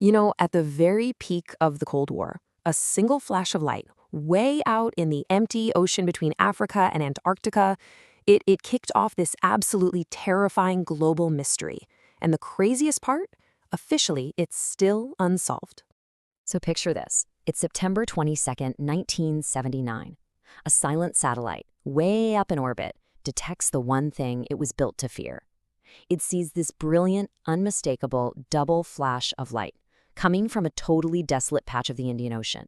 At the very peak of the Cold War, a single flash of light, way out in the empty ocean between Africa and Antarctica, it kicked off this absolutely terrifying global mystery. And the craziest part? Officially, it's still unsolved. So picture this. It's September 22nd, 1979. A silent satellite, way up in orbit, detects the one thing it was built to fear. It sees this brilliant, unmistakable double flash of light, coming from a totally desolate patch of the Indian Ocean.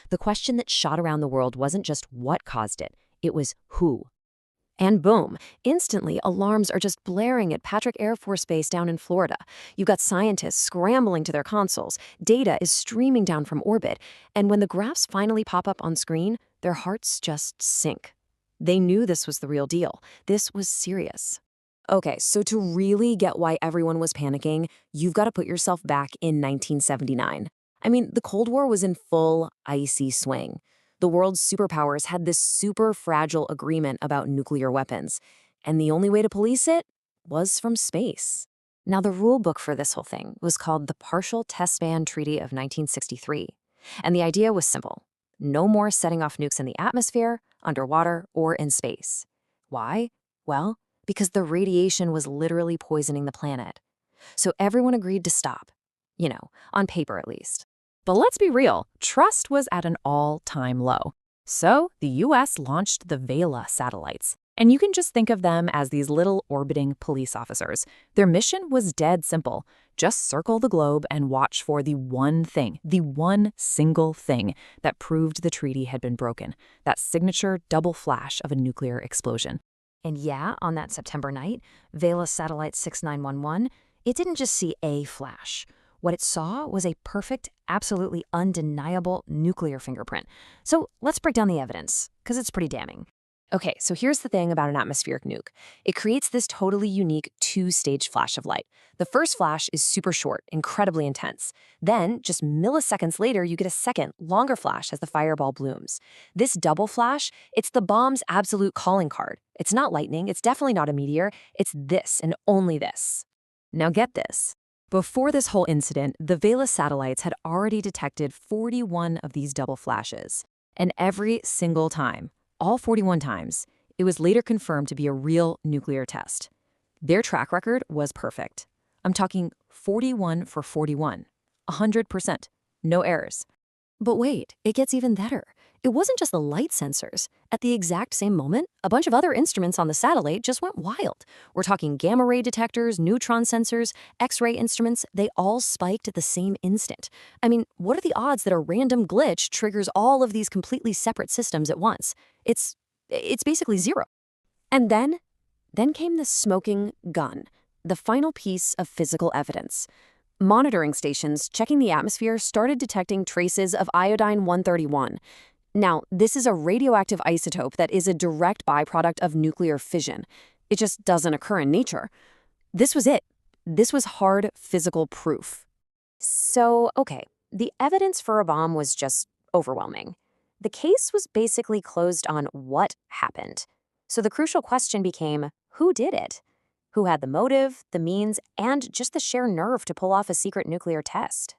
The question that shot around the world wasn't just what caused it, it was who. And boom, instantly alarms are just blaring at Patrick Air Force Base down in Florida. You've got scientists scrambling to their consoles, data is streaming down from orbit, and when the graphs finally pop up on screen, their hearts just sink. They knew this was the real deal. This was serious. Okay, so to really get why everyone was panicking, you've got to put yourself back in 1979. I mean, the Cold War was in full icy swing. The world's superpowers had this super fragile agreement about nuclear weapons, and the only way to police it was from space. Now, the rule book for this whole thing was called the Partial Test Ban Treaty of 1963, and the idea was simple. No more setting off nukes in the atmosphere, underwater, or in space. Why? Well, because the radiation was literally poisoning the planet. So everyone agreed to stop. On paper at least. But let's be real, trust was at an all-time low. So the US launched the Vela satellites. And you can just think of them as these little orbiting police officers. Their mission was dead simple. Just circle the globe and watch for the one thing, the one single thing that proved the treaty had been broken. That signature double flash of a nuclear explosion. And yeah, on that September night, Vela Satellite 6911, it didn't just see a flash. What it saw was a perfect, absolutely undeniable nuclear fingerprint. So let's break down the evidence, because it's pretty damning. Okay, so here's the thing about an atmospheric nuke. It creates this totally unique two-stage flash of light. The first flash is super short, incredibly intense. Then, just milliseconds later, you get a second, longer flash as the fireball blooms. This double flash, it's the bomb's absolute calling card. It's not lightning, it's definitely not a meteor, it's this and only this. Now get this. Before this whole incident, the Vela satellites had already detected 41 of these double flashes. And every single time, all 41 times, it was later confirmed to be a real nuclear test. Their track record was perfect. I'm talking 41 for 41, 100%, no errors. But wait, it gets even better. It wasn't just the light sensors. At the exact same moment, a bunch of other instruments on the satellite just went wild. We're talking gamma ray detectors, neutron sensors, X-ray instruments. They all spiked at the same instant. I mean, what are the odds that a random glitch triggers all of these completely separate systems at once? It's basically zero. And then came the smoking gun, the final piece of physical evidence. Monitoring stations checking the atmosphere started detecting traces of iodine-131. Now, this is a radioactive isotope that is a direct byproduct of nuclear fission. It just doesn't occur in nature. This was it. This was hard physical proof. So, okay, the evidence for a bomb was just overwhelming. The case was basically closed on what happened. So the crucial question became, who did it? Who had the motive, the means, and just the sheer nerve to pull off a secret nuclear test?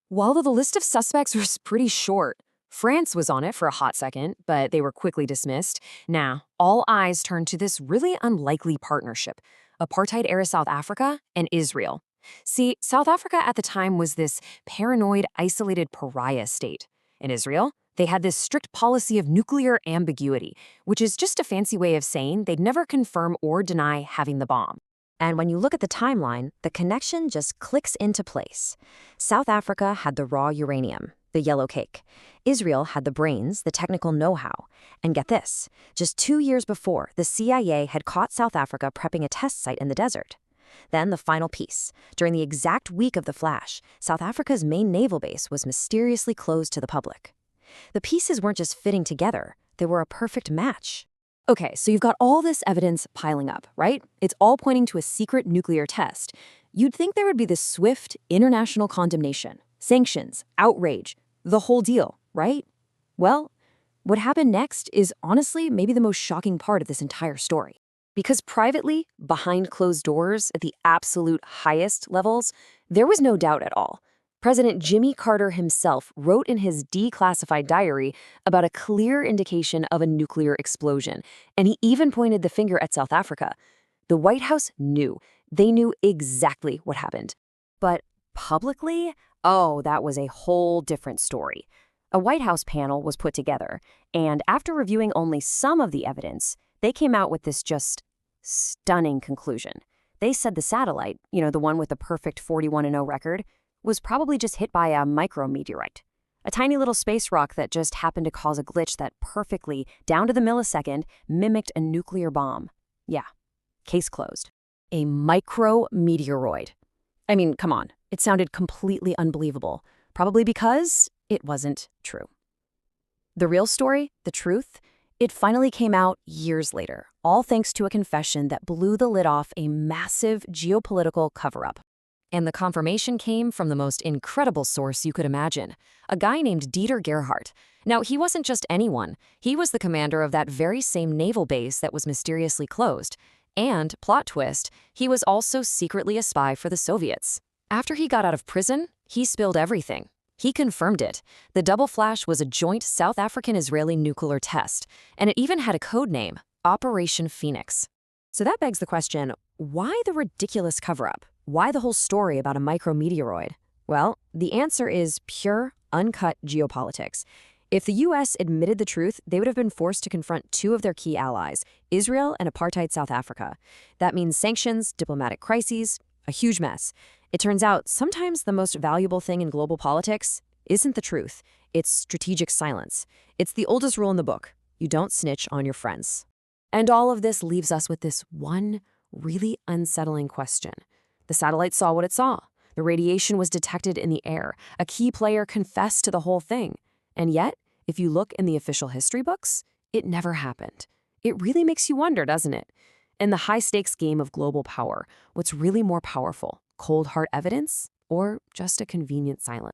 While the list of suspects was pretty short, France was on it for a hot second, but they were quickly dismissed. Now, all eyes turned to this really unlikely partnership, apartheid-era South Africa and Israel. See, South Africa at the time was this paranoid, isolated pariah state. In Israel, they had this strict policy of nuclear ambiguity, which is just a fancy way of saying they'd never confirm or deny having the bomb. And when you look at the timeline, the connection just clicks into place. South Africa had the raw uranium, the yellow cake. Israel had the brains, the technical know-how. And get this, just 2 years before, the CIA had caught South Africa prepping a test site in the desert. Then the final piece. During the exact week of the flash, South Africa's main naval base was mysteriously closed to the public. The pieces weren't just fitting together, they were a perfect match. Okay, so you've got all this evidence piling up, right? It's all pointing to a secret nuclear test. You'd think there would be this swift international condemnation, sanctions, outrage, the whole deal, right? Well, what happened next is honestly maybe the most shocking part of this entire story. Because privately, behind closed doors, at the absolute highest levels, there was no doubt at all. President Jimmy Carter himself wrote in his declassified diary about a clear indication of a nuclear explosion, and he even pointed the finger at South Africa. The White House knew. They knew exactly what happened. But publicly, oh, that was a whole different story. A White House panel was put together, and after reviewing only some of the evidence, they came out with this just stunning conclusion. They said the satellite, the one with the perfect 41-0 record, was probably just hit by a micrometeorite, a tiny little space rock that just happened to cause a glitch that perfectly, down to the millisecond, mimicked a nuclear bomb. Yeah, case closed. A micrometeoroid. I mean, come on, it sounded completely unbelievable, probably because it wasn't true. The real story, the truth, it finally came out years later, all thanks to a confession that blew the lid off a massive geopolitical cover-up. And the confirmation came from the most incredible source you could imagine, a guy named Dieter Gerhardt. Now, he wasn't just anyone. He was the commander of that very same naval base that was mysteriously closed. And, plot twist, he was also secretly a spy for the Soviets. After he got out of prison, he spilled everything. He confirmed it. The double flash was a joint South African-Israeli nuclear test, and it even had a code name, Operation Phoenix. So that begs the question, why the ridiculous cover-up? Why the whole story about a micrometeoroid? Well, the answer is pure, uncut geopolitics. If the U.S. admitted the truth, they would have been forced to confront two of their key allies, Israel and apartheid South Africa. That means sanctions, diplomatic crises, a huge mess. It turns out sometimes the most valuable thing in global politics isn't the truth. It's strategic silence. It's the oldest rule in the book. You don't snitch on your friends. And all of this leaves us with this one really unsettling question. The satellite saw what it saw. The radiation was detected in the air. A key player confessed to the whole thing. And yet, if you look in the official history books, it never happened. It really makes you wonder, doesn't it? In the high-stakes game of global power, what's really more powerful, cold hard evidence or just a convenient silence?